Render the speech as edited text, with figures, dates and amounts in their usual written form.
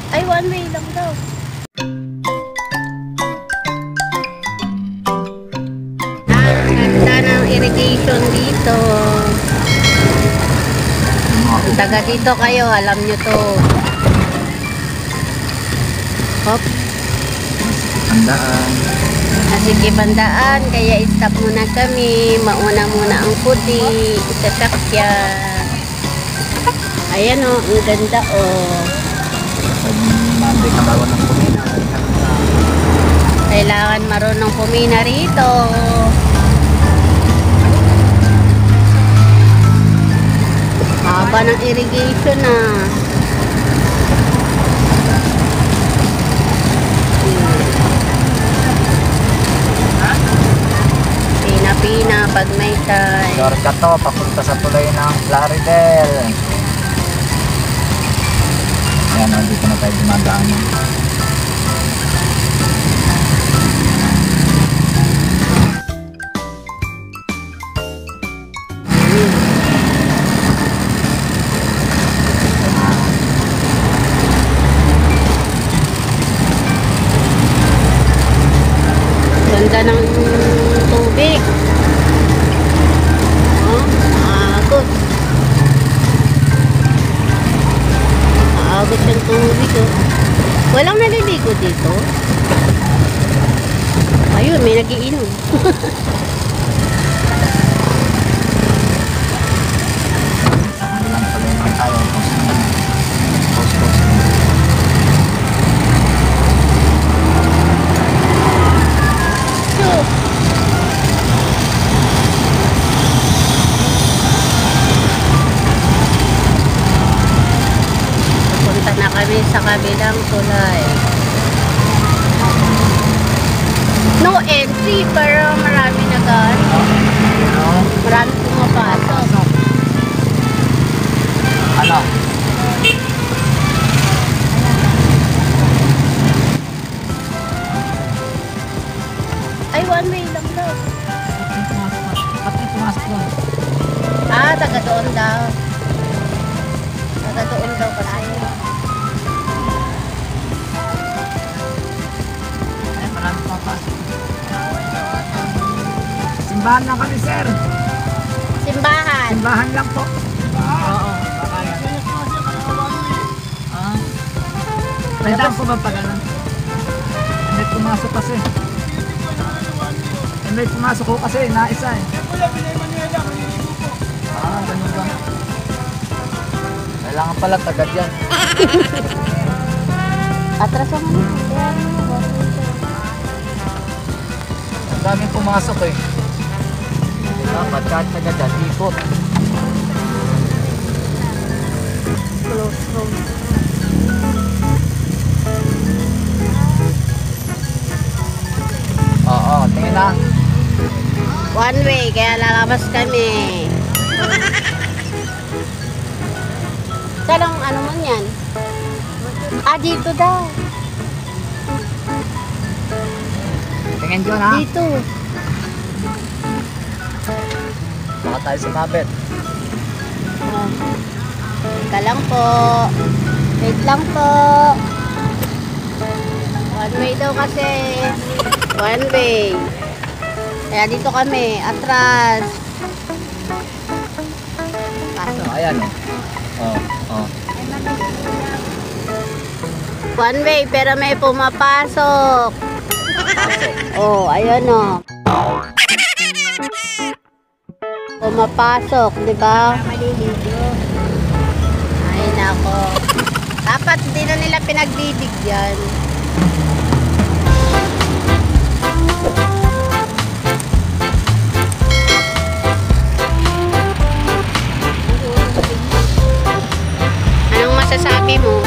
Ay, one way lang daw. Ang ganda ng irrigation dito. Taga dito kayo, alam nyo to. Hop. Handaan. Sige, bandaan. Kaya stop muna kami. Mauna muna ang puti. Sasakyan. Ayan o, ang ganda o. Hindi ka marunong pumina. Kailangan marunong pumina rito. Haba ng irrigation na. Pina-pina pag may time. Shortcut to, papunta sa tulay ng Plaridel. Ayan, dito na tayo dumadaan. Ganda ng tubig. Oh, maagot. Maagot yung tubig. Oh. Walang naliligo dito. Ayun, may nagiinom. Lang tuloy naman tayo. Post. Punta na kami sa kabilang tulay. No entry, pero marami marami pumapasok. Ano? Ay, one way lang daw. Pati pumasok doon. Ah, taga doon daw. Taga doon daw kasi. Ay, marami papasok. Simbahan lang kami, sir. Simbahan. Simbahan lang po. Oo. Pwedang po ba pag ano? May pumasok kasi. May pumasok ko kasi, naisa eh. Ganun ba? Kailangan pala tagad yan. Atras ako mo. Ang daming pumasok eh. Dapat kahit tagad yan, ikot. Close road. Oo, tingin na. One way, kaya lalabas kami. Saan ang ano mo yan? Ah, dito daw. Tingin dyan ha. Dito. Baka tayo sumabit. Oh. Teka lang po. Wait lang po. One way daw kasi. One way. Kaya dito kami. Atras. Pasok. Ayan oh. Oh. One way, pero may pumapasok. Oh, ayan o. Pumapasok, di ba? Ay, nako. Dapat hindi na nila pinagbibigyan. Anong masasabi mo?